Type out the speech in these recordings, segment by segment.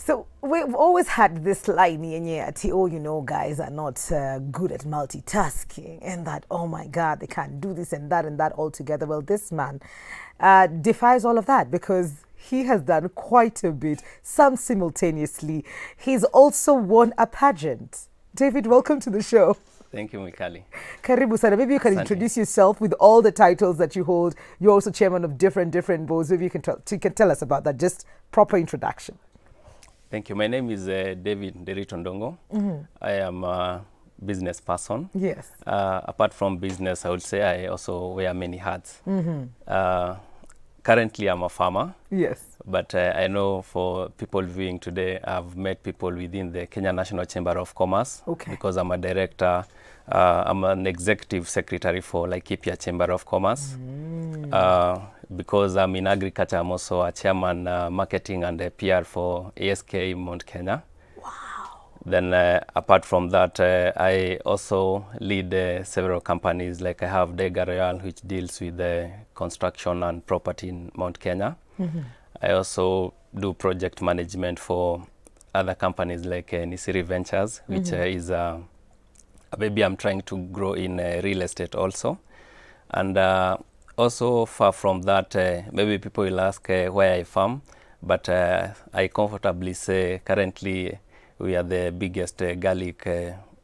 So we've always had this line at oh, guys are not good at multitasking, and that, oh my God, they can't do this and that all together. Well, this man defies all of that because he has done quite a bit, some simultaneously. He's also won a pageant. David, welcome to the show. Thank you, Mikali. Karibu sana. Maybe you can introduce yourself with all the titles that you hold. You're also chairman of different boards. Maybe you can tell us about that. Just proper introduction. Thank you. My name is David Nderitondongo. I am a business person. Yes. Apart from business, I would say I also wear many hats. Currently, I'm a farmer. Yes. But I know for people viewing today, I've met people within the Kenya National Chamber of Commerce. Okay. Because I'm a director. I'm an executive secretary for Laikipia Chamber of Commerce. Because I'm in agriculture, I'm also a chairman marketing and PR for ASK Mount Kenya. Wow. Then apart from that, I also lead several companies. Like I have Dega Royal, which deals with construction and property in Mount Kenya. I also do project management for other companies like Nisiri Ventures, which is a baby I'm trying to grow in real estate also. And also far from that, maybe people will ask where I farm, but I comfortably say currently we are the biggest garlic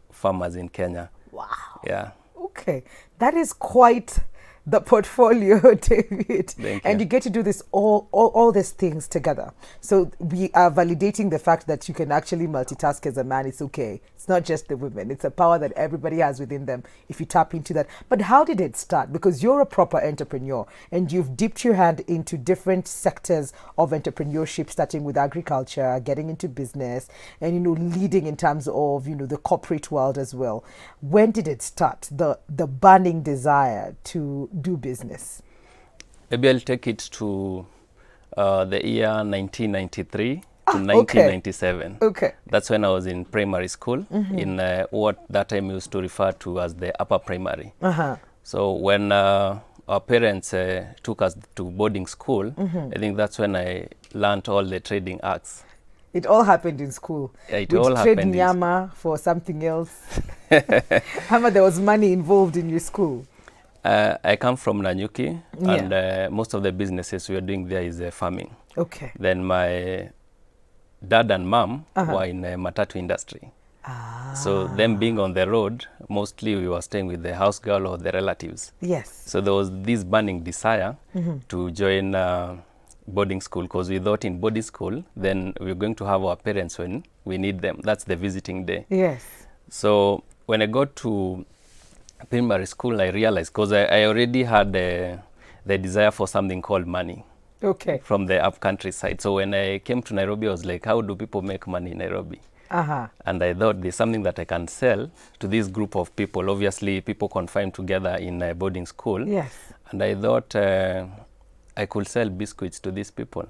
farmers in Kenya. Wow. Yeah. Okay. That is quite the portfolio, David. Thank and you. You get to do this all these things together. So we are validating the fact that you can actually multitask as a man. It's okay. It's not just the women. It's a power that everybody has within them if you tap into that. But how did it start? Because you're a proper entrepreneur and you've dipped your hand into different sectors of entrepreneurship, starting with agriculture, getting into business, and leading in terms of the corporate world as well. When did it start? The burning desire to do business? Maybe I'll take it to the year 1993 to 1997. Okay. That's when I was in primary school, in what that time we used to refer to as the upper primary. So when our parents took us to boarding school, I think that's when I learned all the trading acts. It all happened in school. Yeah, it We'd all trade happened nyama for something else. How there was money involved in your school? I come from Nanyuki, and most of the businesses we are doing there is farming. Okay. Then my dad and mom were in matatu industry. So them being on the road, mostly we were staying with the house girl or the relatives. Yes. So there was this burning desire to join boarding school, because we thought in boarding school, then we're going to have our parents when we need them. That's the visiting day. Yes. So when I got to primary school, I realized, because I already had the desire for something called money. Okay. From the upcountry side. So when I came to Nairobi, I was like, how do people make money in Nairobi? And I thought there's something that I can sell to this group of people. Obviously, people confined together in a boarding school. Yes. And I thought I could sell biscuits to these people.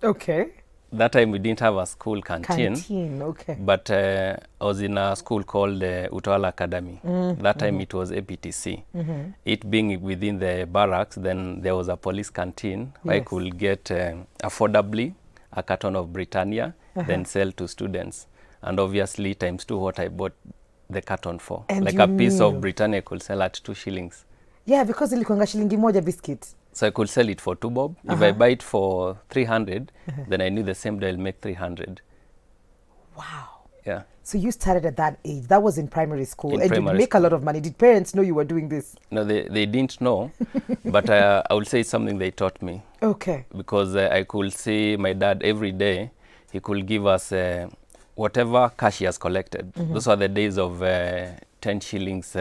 Okay. That time we didn't have a school canteen. Okay. But I was in a school called Utawala Academy. That time it was APTC. It being within the barracks, then there was a police canteen where I could get affordably a carton of Britannia, then sell to students. And obviously times two what I bought the carton for. And like a piece of Britannia I could sell at 2 shillings. Yeah, because ilikuanga shilingi moja biscuit. So I could sell it for 2 bob. If I buy it for 300, then I knew the same day I'll make 300. Wow. Yeah. So you started at that age. That was in primary school. In and primary you make a lot of money. Did parents know you were doing this? No, they didn't know, but I would say it's something they taught me. Okay. Because I could see my dad every day, he could give us whatever cash he has collected. Those are the days of 10 shillings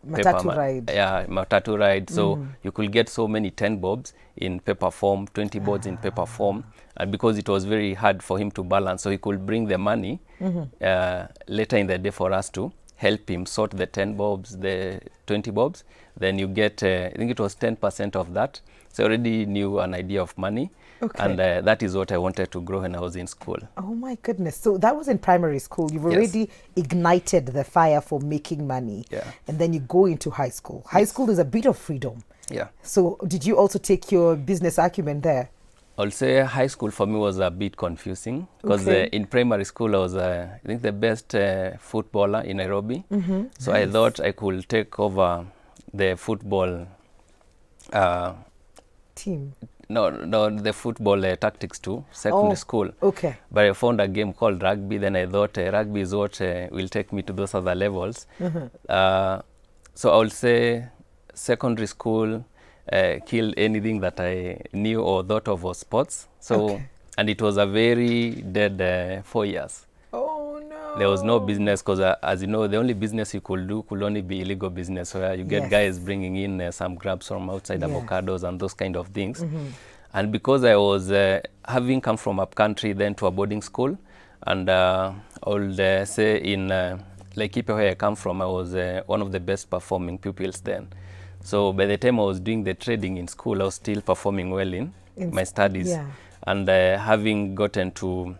Matatu ride. Yeah, matatu ride. So you could get so many 10 bobs in paper form, 20 boards in paper form. And because it was very hard for him to balance, so he could bring the money later in the day for us to help him sort the 10 bobs, the 20 bobs. Then you get, I think it was 10% of that. So I already knew an idea of money. Okay. And that is what I wanted to grow when I was in school. Oh my goodness. So that was in primary school. You've already ignited the fire for making money. Yeah. And then you go into high school. High school is a bit of freedom. Yeah. So did you also take your business acumen there? I'll say high school for me was a bit confusing because Okay. in primary school I was, I think, the best footballer in Nairobi. So I Nice. thought I could take over the football, Team. the football tactics to secondary school. Okay. But I found a game called rugby. Then I thought rugby is what will take me to those other levels. So I would say secondary school killed anything that I knew or thought of was sports. So, Okay. and it was a very dead 4 years. Oh no. There was no business because, as you know, the only business you could do could only be illegal business, where you get Yes. guys bringing in some grabs from outside, Yeah. avocados and those kind of things. And because I was having come from up country then to a boarding school, and I would say in Laikipia, where I come from, I was one of the best performing pupils then. So by the time I was doing the trading in school, I was still performing well in my studies. Yeah. And having gotten to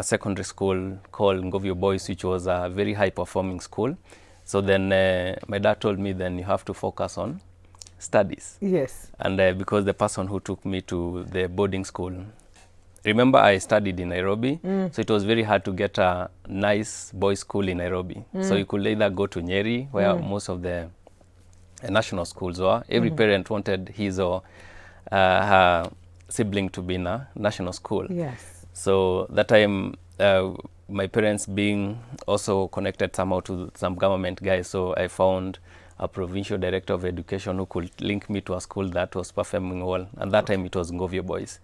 secondary school called Ngovio Boys, which was a very high performing school. So then my dad told me, then you have to focus on studies. Yes. And because the person who took me to the boarding school, remember I studied in Nairobi, so it was very hard to get a nice boys school in Nairobi. So you could either go to Nyeri, where most of the national schools were. Every parent wanted his or her sibling to be in a national school. Yes. So that time, my parents being also connected somehow to some government guys, so I found a provincial director of education who could link me to a school that was performing well. And that time it was Ngovio Boys.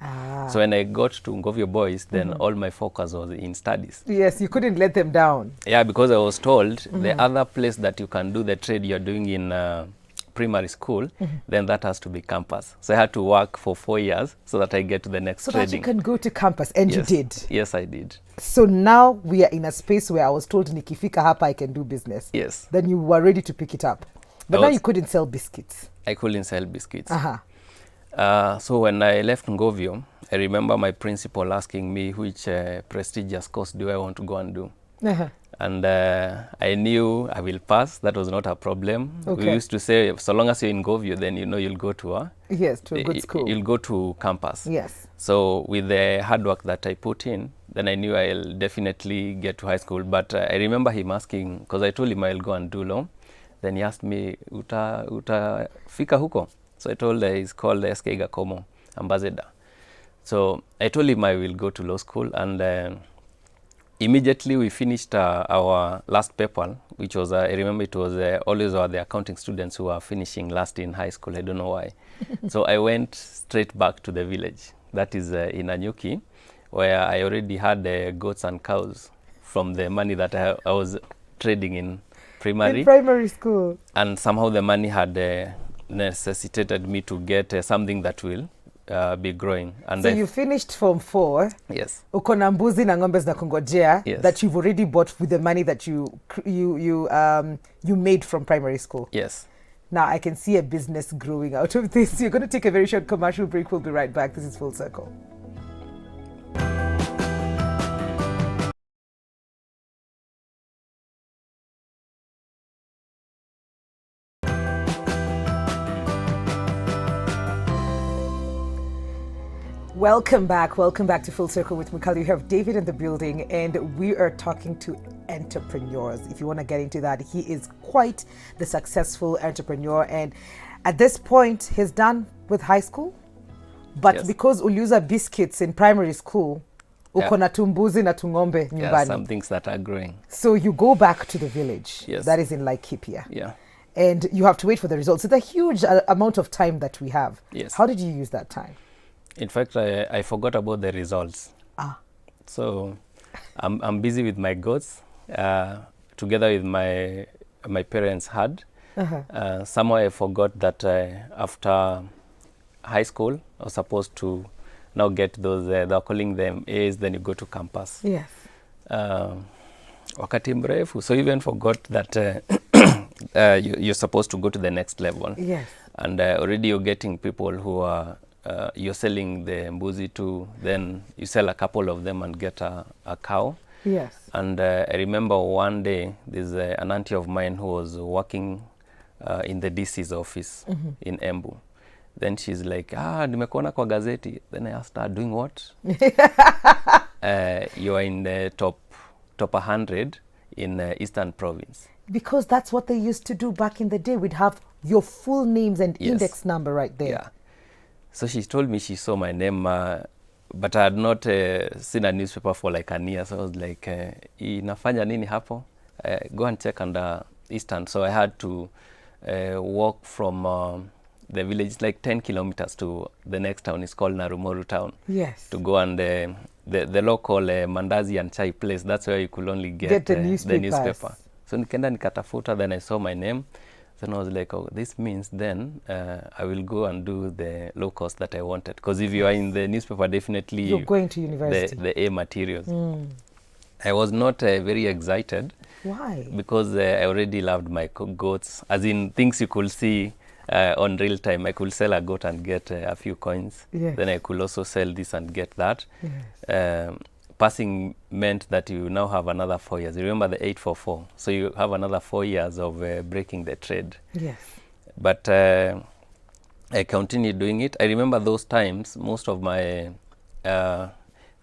So when I got to Ngovio Boys, then all my focus was in studies. Yes, you couldn't let them down. Yeah, because I was told the other place that you can do the trade you're doing in primary school, then that has to be campus. So I had to work for 4 years so that I get to the next So trading. that you can go to campus, and Yes. you did. Yes, I did. So now we are in a space where I was told nikifika hapa I can do business. Yes. Then you were ready to pick it up. But I now was- you couldn't sell biscuits. I couldn't sell biscuits. Uh-huh. So when I left Ngovio, I remember my principal asking me which prestigious course do I want to go and do. Uh-huh. And I knew I will pass. That was not a problem. Okay. We used to say, so long as you're in Ngovio, then you know you'll go to Yes, to a good school. you'll go to campus. Yes. So with the hard work that I put in, then I knew I'll definitely get to high school. But I remember him asking, because I told him I'll go and do law. Then he asked me, utafika huko? So I told he's called SK Gakomo Ambassador. So I told him I will go to law school, and immediately we finished our last paper, which was, I remember it was always the accounting students who were finishing last in high school. I don't know why. So I went straight back to the village. That is in Anyuki, where I already had goats and cows from the money that I was trading in primary. In primary school. And somehow the money had necessitated me to get something that will be growing. And So you finished Form 4. yes, Uko na mbuzi na ng'ombe zinakungojea Yes. that you've already bought with the money that you made from primary school. yes. Now I can see a business growing out of this. You're going to take a very short commercial break. We'll be right back. This is Full Circle. Welcome back to Full Circle with Mukali. We have David in the building, and we are talking to entrepreneurs. If you want to get into that, he is quite the successful entrepreneur, and at this point, he's done with high school. But Yes. because uliuza biscuits in primary school, Yeah. uko na tumbuzi na tungombe Yeah, nyumbani. some things that are growing. So you go back to the village. Yes. That is in Laikipia. Yeah. And you have to wait for the results. It's a huge amount of time that we have. Yes. How did you use that time? In fact, I forgot about the results. So I'm busy with my goats, together with my parents' herd. Somehow I forgot that after high school, I was supposed to now get those, they're calling them A's, then you go to campus. Yes. Wakati mrefu, so even forgot that you're supposed to go to the next level. Yes. And already you're getting people who are, you're selling the mbuzi to, then you sell a couple of them and get a cow. Yes. And I remember one day, there's an auntie of mine who was working in the DC's office in Embu. Then she's like, nimekuona kwa gazeti. Then I asked her, doing what? You are in the top 100 in Eastern Province. Because that's what they used to do back in the day. We'd have your full names and Yes. index number right there. Yeah. So she told me she saw my name, but I had not seen a newspaper for like a year. So I was like, inafanya nini hapo? Go and check under Eastern. So I had to walk from the village, like 10 kilometers to the next town. It's called Narumoru town. Yes. To go and the local mandazi and chai place. That's where you could only get the the newspaper. So nikenda nikatafuta, then I saw my name. Then I was like, oh, this means then I will go and do the low cost that I wanted. Because if you are in the newspaper, definitely You're going to university. The A materials. I was not very excited. Why? Because I already loved my goats. As in things you could see on real time. I could sell a goat and get a few coins. Yes. Then I could also sell this and get that. Yes. Passing meant that you now have another 4 years. You remember the 844. So you have another 4 years of breaking the trade. Yes. But I continued doing it. I remember those times, most of my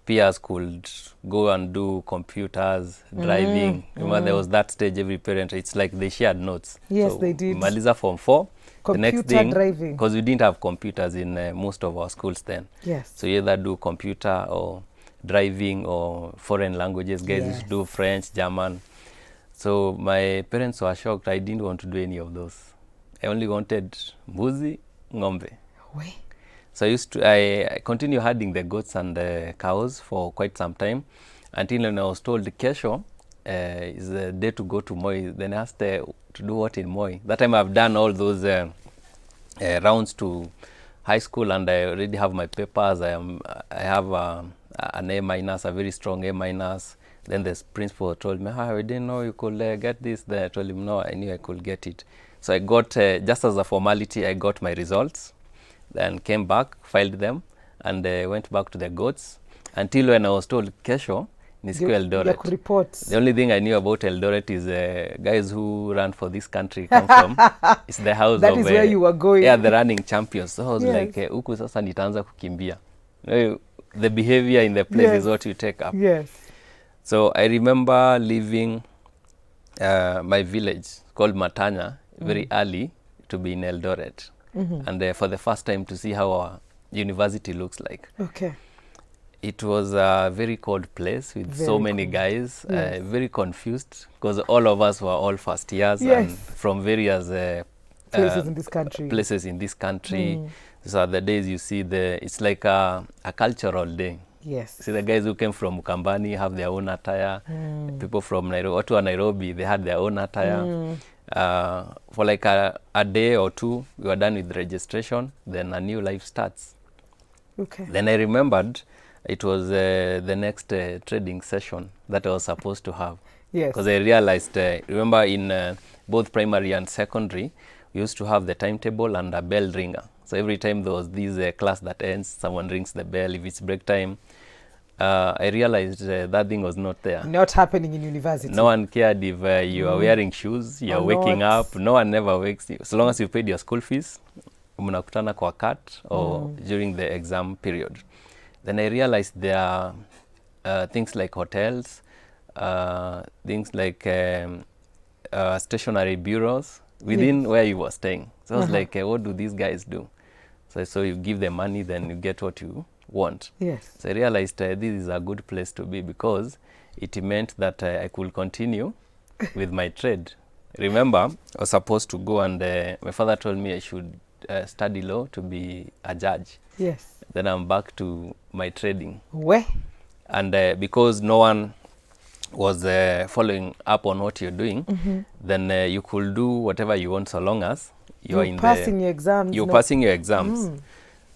peers could go and do computers, driving. Remember there was that stage, every parent, it's like they shared notes. Yes, so they did. Maliza Form 4. The next thing, driving. because we didn't have computers in most of our schools then. Yes. So you either do computer or driving or foreign languages. Guys used to do French, German. So my parents were shocked. I didn't want to do any of those. I only wanted mbuzi, ng'ombe. Wait. So I continued herding the goats and the cows for quite some time until when I was told kesho is the day to go to Moi. Then I asked to do what in Moi. That time I've done all those rounds to high school and I already have my papers. I have an A minus, a very strong A minus. Then the principal told me, I didn't know you could get this. Then I told him, no, I knew I could get it. So I got, just as a formality, I got my results. Then came back, filed them, and went back to the goats until when I was told, kesho, nisiku Eldoret. The only thing I knew about Eldoret is guys who ran for this country come from. It's the house that of... That is where you were going. Yeah, the running champions. So I was like, huku sasa nitaanza kukimbia. The behavior in the place is what you take up. Yes. So I remember leaving my village called Matanya very early to be in Eldoret. And for the first time to see how our university looks like. Okay. It was a very cold place with so many guys, very confused because all of us were all first years and from various places in this country. So at the days you see it's like a cultural day. Yes. See the guys who came from Mukambani have their own attire. People from Nairobi, watu wa Nairobi, they had their own attire. For like a day or two, we were done with registration. Then a new life starts. Okay. Then I remembered it was the next trading session that I was supposed to have. Yes. Because I realized, remember in both primary and secondary, we used to have the timetable and a bell ringer. So every time there was this class that ends, someone rings the bell. If it's break time, I realized that thing was not there. Not happening in university. No one cared if you are wearing shoes, you are waking up. No one never wakes you. So long as you paid your school fees, mnakutana kwa cut or during the exam period. Then I realized there are things like hotels, things like stationary bureaus within where you were staying. So I was like, what do these guys do? So you give them money, then you get what you want. Yes. So I realized this is a good place to be because it meant that I could continue with my trade. Remember, I was supposed to go and my father told me I should study law to be a judge. Yes. Then I'm back to my trading. Where? And because no one was following up on what you're doing, then you could do whatever you want so long as you're passing your exams. You're passing your exams.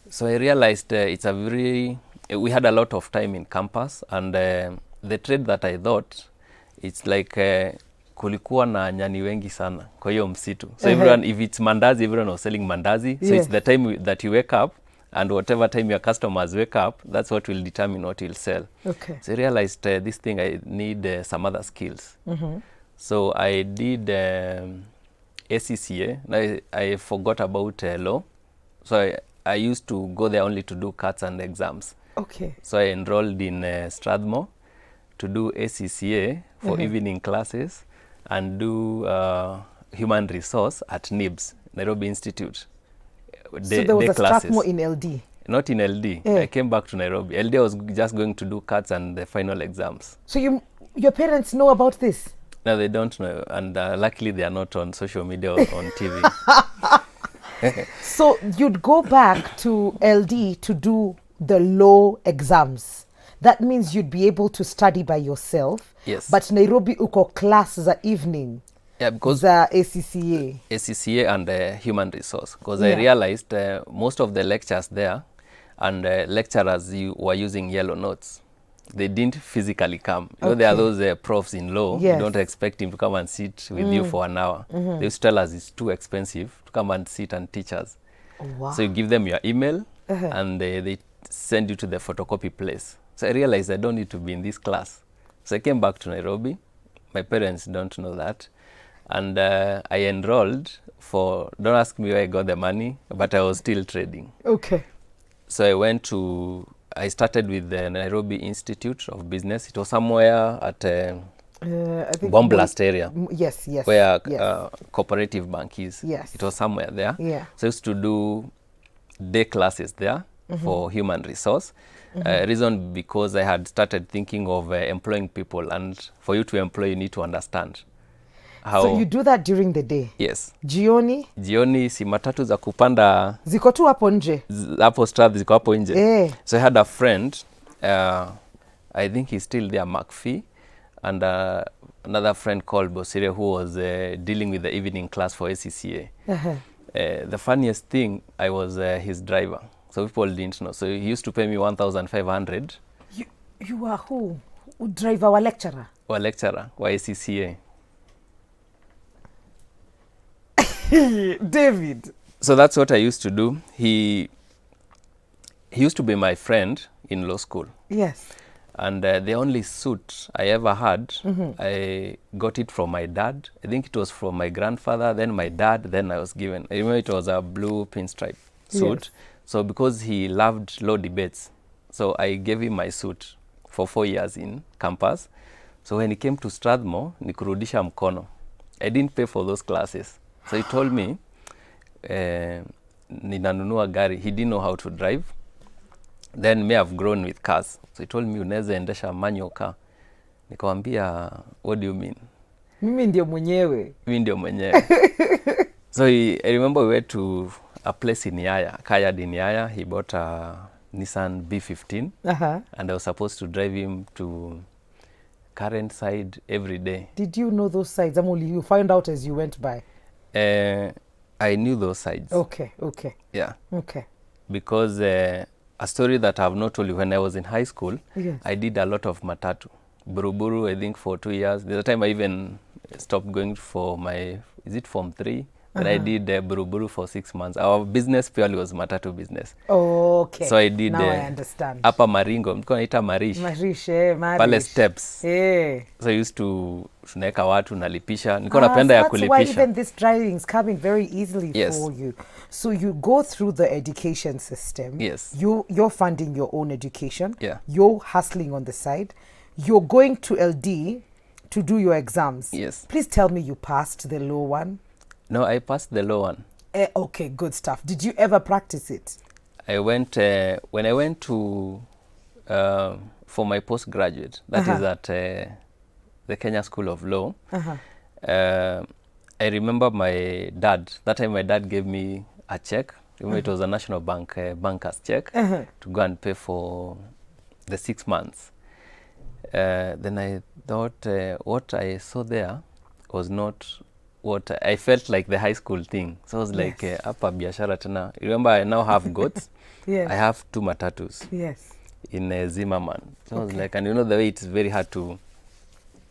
So I realized it's a very... we had a lot of time in campus and the trade that I thought, it's like kulikuwa na nyani wengi sana kwa hiyo msitu. So everyone, if it's mandazi, everyone was selling mandazi. So it's the time that you wake up and whatever time your customers wake up, that's what will determine what you'll sell. Okay. So I realized this thing, I need some other skills. So I did ACCA. I forgot about law. So I used to go there only to do cuts and exams. Okay. So I enrolled in Strathmore to do ACCA for evening classes and do human resource at NIBS, Nairobi Institute. So there was day a Strathmore in LD. Not in LD. I came back to Nairobi. LD I was just going to do cuts and the final exams. So your parents know about this? No, they don't know. And luckily they are not on social media or on TV. So you'd go back to LD to do the law exams. That means you'd be able to study by yourself. Yes. But Nairobi uko class za evening. Yeah, because za ACCA. ACCA and human resource. Because Yeah. I realized most of the lectures there and lecturers were using yellow notes. They didn't physically come. You know, there are those profs in law. Yes. You don't expect him to come and sit with you for an hour. They used to tell us it's too expensive to come and sit and teach us. Oh, wow. So you give them your email and they send you to the photocopy place. So I realized I don't need to be in this class. So I came back to Nairobi. My parents don't know that. And I enrolled for, don't ask me where I got the money, but I was still trading. Okay. So I started with the Nairobi Institute of Business. It was somewhere at I think Bomb Blast area. Yes, yes. Where yes. Cooperative Bank is. Yes. It was somewhere there. Yeah. So I used to do day classes there for human resource. Reason because I had started thinking of employing people, and for you to employ, you need to understand how. So you do that during the day? Yes. Jioni si matatu za kupanda ziko tu hapo nje. Hapo Strath ziko hapo nje. So I had a friend, I think he's still there, McPhee, and another friend called Bosire who was dealing with the evening class for ACCA. The funniest thing, I was his driver. So people didn't know. So he used to pay me 1,500. You are who? Driver wa lecturer? Wa lecturer, wa ACCA. David. So that's what I used to do. He used to be my friend in law school. Yes. And the only suit I ever had, I got it from my dad. I think it was from my grandfather, then my dad, then I was given. I remember it was a blue pinstripe suit. Yes. So because he loved law debates, so I gave him my suit for 4 years in campus. So when he came to Strathmore, nikurudisha mkono. I didn't pay for those classes. So he told me, ninanunua gari. He didn't know how to drive. Then me have grown with cars. So he told me, unaweza endesha manual car. Nikamwambia, what do you mean? Mimi ndio mwenyewe. Mimi ndio mwenyewe. So I remember we went to a place in Yaya, Kayad in Yaya. He bought a Nissan B15. And I was supposed to drive him to Current Side every day. Did you know those sides? You found out as you went by? I knew those sides. Okay. Yeah. Okay. Because a story that I have not told you, when I was in high school, Yes. I did a lot of matatu. Buruburu, I think for 2 years. There's a time I even stopped going for my, is it Form 3? But I did Buruburu for 6 months. Our business purely was matatu business. Okay. So I did now I understand. Upper Maringo, mko naita Marish. Marish. Pale steps. Yeah. So I used to tunaeka watu nalipisha. Niko napenda ya kulipisha. That's why even this driving is coming very easily Yes. for you. So you go through the education system. Yes. You're funding your own education. Yeah. You're hustling on the side. You're going to LD to do your exams. Yes. Please tell me you passed the law one. No, I passed the law one. Okay, good stuff. Did you ever practice it? I went, when I went to, for my postgraduate, that is at the Kenya School of Law, I remember my dad, that time my dad gave me a check. Remember it was a National Bank banker's check to go and pay for the 6 months. Then I thought what I saw there was not what I felt like the high school thing. So I was like, hapa biashara tena. Remember, I now have goats. Yes. I have 2 matatus. Yes. In Zimmerman. So I was like, and you know the way it's very hard to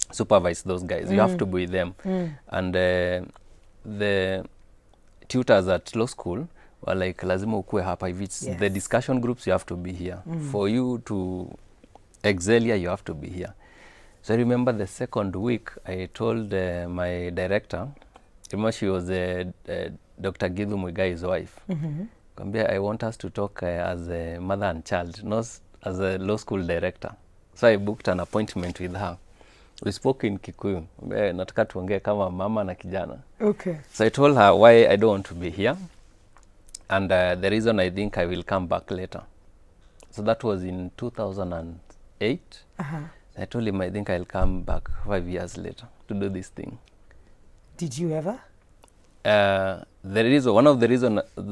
supervise those guys. You have to be with them. And the tutors at law school were like, lazima ukue hapa. If it's the discussion groups, you have to be here. For you to excel here, you have to be here. So I remember the second week, I told my director, remember she was Dr. Githu Muigai's wife. Kwambia, I want us to talk as a mother and child, not as a law school director. So I booked an appointment with her. We spoke in Kikuyu. Nataka tuongee kama mama na kijana. Okay. So I told her why I don't want to be here. And the reason I think I will come back later. So that was in 2008. I told him I think I'll come back 5 years later to do this thing. Did you ever? One of the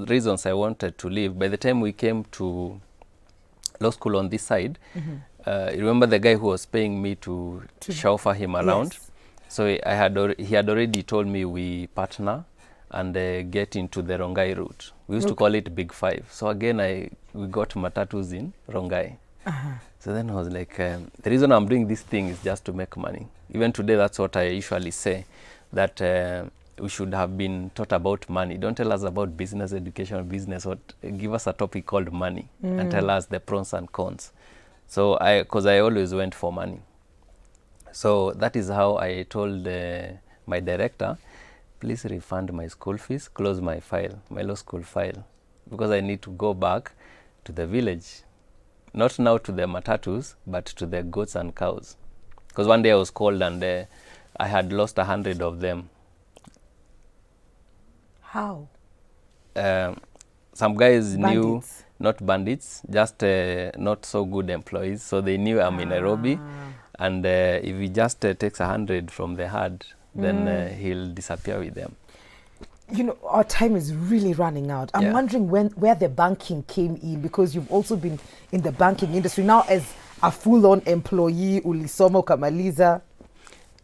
reasons I wanted to leave, by the time we came to law school on this side, you remember the guy who was paying me to chauffeur him around? Yes. So he had already told me we partner and get into the Rongai route. We used to call it Big Five. So again, we got matatus in Rongai. So then I was like, the reason I'm doing this thing is just to make money. Even today, that's what I usually say, that we should have been taught about money. Don't tell us about business, education, business. Give us a topic called money and tell us the pros and cons. So because I always went for money. So that is how I told my director, please refund my school fees, close my file, my law school file, because I need to go back to the village. Not now to the matatus, but to the goats and cows. Because one day I was called and I had lost 100 of them. How? Some guys Bandits. knew, not bandits, just not so good employees. So they knew I'm in Nairobi. And if he just takes 100 from the herd, then he'll disappear with them. You know, our time is really running out. I'm wondering where the banking came in, because you've also been in the banking industry now as a full-on employee, ulisoma ukamaliza.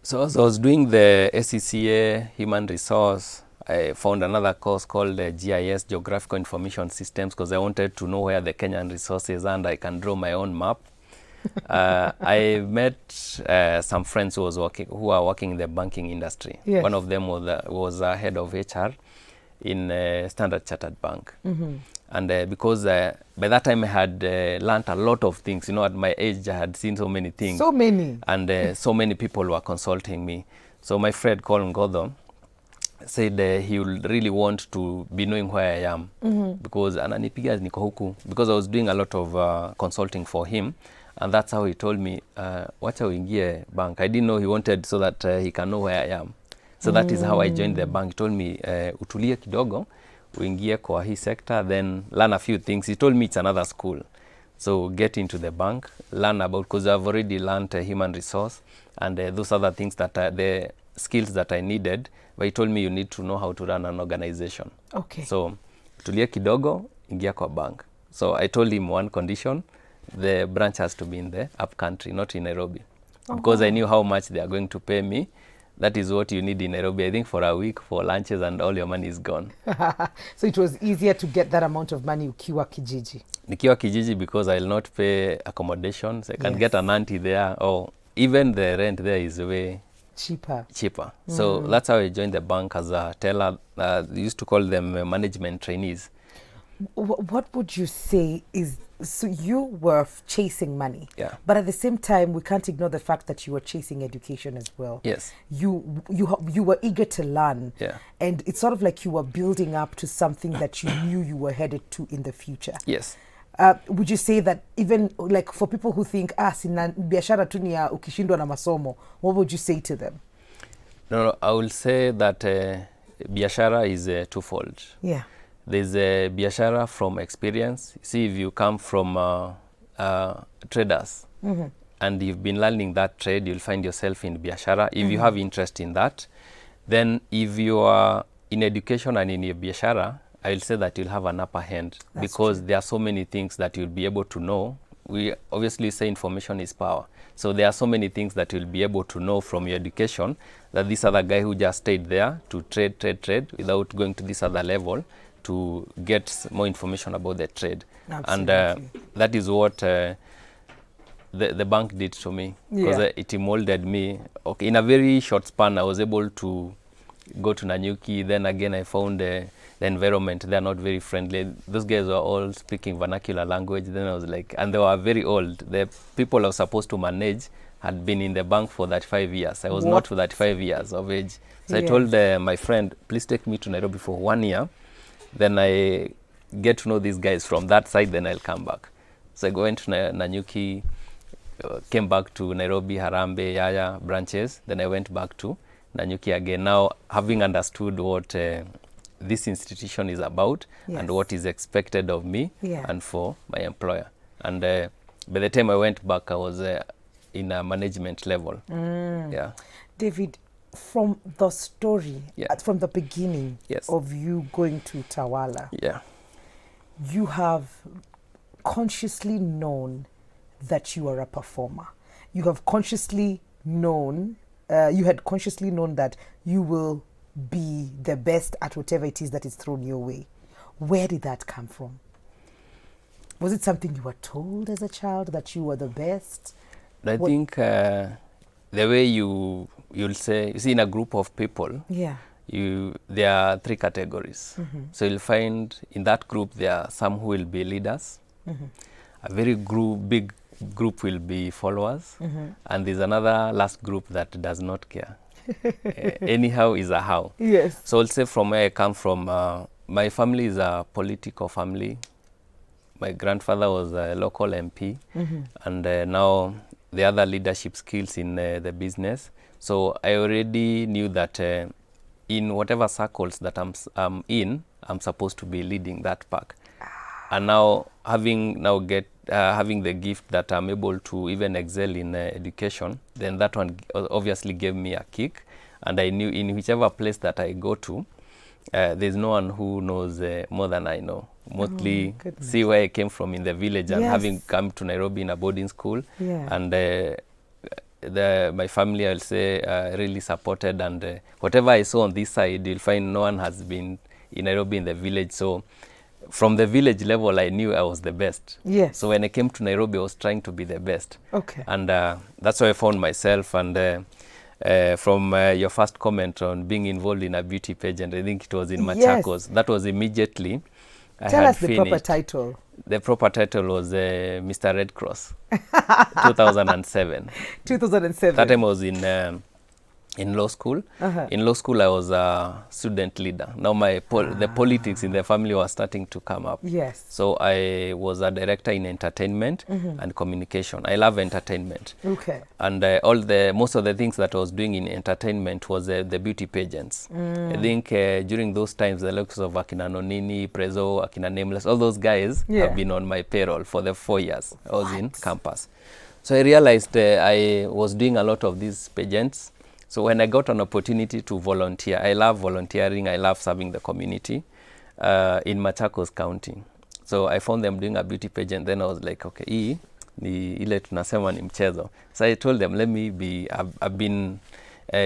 So as I was doing the SCCA Human Resource, I found another course called GIS, Geographical Information Systems, because I wanted to know where the Kenyan resources are and I can draw my own map. I met some friends who are working in the banking industry. Yes. One of them was a head of HR in Standard Chartered Bank. And because by that time I had learned a lot of things. You know, at my age I had seen so many things. So many. And so many people were consulting me. So my friend Colin Godham said he would really want to be knowing where I am. Because ananipiga niko huku. Because I was doing a lot of consulting for him. And that's how he told me, wacha uingie bank. I didn't know he wanted so that he can know where I am. So that is how I joined the bank. He told me, utulie kidogo, uingie kwa hii sector, then learn a few things. He told me it's another school. So get into the bank, learn about, because I've already learned human resource and those other things that are the skills that I needed. But he told me you need to know how to run an organization. Okay. So, tulie kidogo, ingia kwa bank. So I told him one condition, the branch has to be in the up country, not in Nairobi. Because I knew how much they are going to pay me. That is what you need in Nairobi. I think for a week, for lunches and all your money is gone. So it was easier to get that amount of money ukiwa kijiji. Nikiwa kijiji because I'll not pay accommodations. I can get an auntie there, or even the rent there is way cheaper. So that's how I joined the bank as a teller. They used to call them management trainees. What would you say is, so you were chasing money, but at the same time we can't ignore the fact that you were chasing education as well. Yes. You were eager to learn, and it's sort of like you were building up to something that you knew you were headed to in the future. Yes. Would you say that even like for people who think sina biashara tu ni ya ukishindwa na masomo, what would you say to them? No, I will say that biashara is twofold. Yeah. There's a biashara from experience. See, if you come from traders and you've been learning that trade, you'll find yourself in biashara. If you have interest in that, then if you are in education and in your biashara, I'll say that you'll have an upper hand. That's because true. There are so many things that you'll be able to know. We obviously say information is power. So there are so many things that you'll be able to know from your education that this other guy who just stayed there to trade without going to this other level to get more information about the trade. Absolutely. And that is what the bank did to me, because it molded me. Okay, in a very short span, I was able to go to Nanyuki. Then again, I found the environment. They're not very friendly. Those guys were all speaking vernacular language. Then I was like, and they were very old. The people I was supposed to manage had been in the bank for 35 years. I was not for 35 years of age. So I told my friend, please take me to Nairobi for 1 year. Then I get to know these guys from that side, then I'll come back. So I went to Nanyuki, came back to Nairobi, Harambee, Yaya branches. Then I went back to Nanyuki again. Now, having understood what this institution is about and what is expected of me and for my employer. And by the time I went back, I was in a management level. Yeah. David, from the story, from the beginning of you going to Tawala, you have consciously known that you are a performer. You have consciously known, you had consciously known that you will be the best at whatever it is that is thrown your way. Where did that come from? Was it something you were told as a child that you were the best? I think the way you'll say, you see, in a group of people, there are three categories. So you'll find in that group there are some who will be leaders. A very big group will be followers, and there's another last group that does not care. Anyhow is a how. Yes. So I'll say from where I come from, my family is a political family. My grandfather was a local MP, and now the other leadership skills in the business. So I already knew that in whatever circles that I'm in, I'm supposed to be leading that pack. And now having the gift that I'm able to even excel in education, then that one obviously gave me a kick. And I knew in whichever place that I go to, there's no one who knows more than I know. Mostly see where I came from in the village and having come to Nairobi in a boarding school. And my family, I'll say, really supported. And whatever I saw on this side, you'll find no one has been in Nairobi in the village. So from the village level, I knew I was the best. Yes. So when I came to Nairobi, I was trying to be the best. Okay. And that's where I found myself. And from your first comment on being involved in a beauty pageant, I think it was in Machakos. That was immediately Tell us the proper title. The proper title was Mr. Red Cross, 2007. 2007. That time I was in law school. In law school, I was a student leader. Now the politics in the family was starting to come up. Yes. So I was a director in entertainment and communication. I love entertainment. Okay. And most of the things that I was doing in entertainment was the beauty pageants. I think during those times, the likes of Akina Nonini, Prezo, Akina Nameless, all those guys have been on my payroll for the 4 years I was in campus. So I realized I was doing a lot of these pageants. So when I got an opportunity to volunteer, I love volunteering, I love serving the community in Machakos County. So I found them doing a beauty pageant. Then I was like, okay, hii ni ile tunasema ni mchezo. So I told them, I've been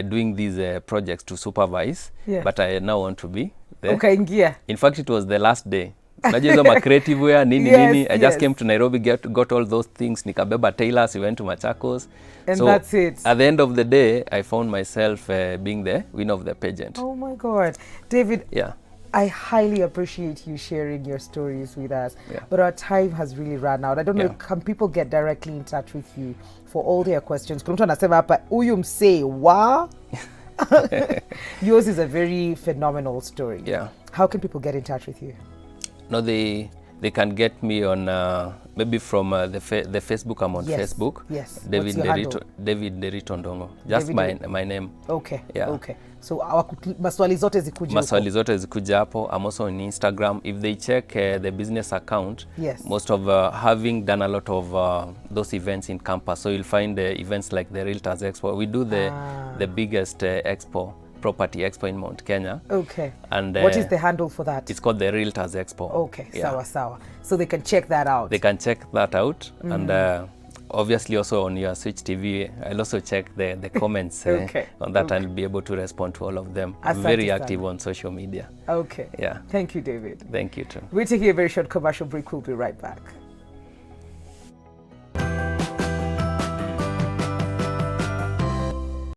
doing these projects to supervise, but I now want to be there. Okay, ingia. In fact, it was the last day. Najua ma creative wear, nini. I just came to Nairobi, got all those things. Nikabeba tailors, we went to Machakos. And so that's it. At the end of the day, I found myself being the winner of the pageant. Oh my God. David, yeah. I highly appreciate you sharing your stories with us. But our time has really run out. I don't know, can people get directly in touch with you for all their questions? Kuna mtu anasema hapa, huyu msee wa? Yours is a very phenomenal story. Yeah. How can people get in touch with you? No, they can get me on maybe from the Facebook. I'm on Facebook. Yes. David Derito Ndongo. Just my name. Okay. Yeah. Okay. So maswali zote zikuja hapo. Maswali zote zikuja hapo. I'm also on Instagram. If they check the business account, most of having done a lot of those events in campus, so you'll find events like the Realtors Expo. We do the biggest expo. Property Expo in Mount Kenya. Okay. And what is the handle for that? It's called the Realtors Expo. Okay, sawa. So they can check that out. They can check that out. And obviously also on your Switch TV, I'll also check the comments on that and be able to respond to all of them. I'm very active on social media. Okay. Yeah. Thank you, David. Thank you too. We're taking a very short commercial break. We'll be right back.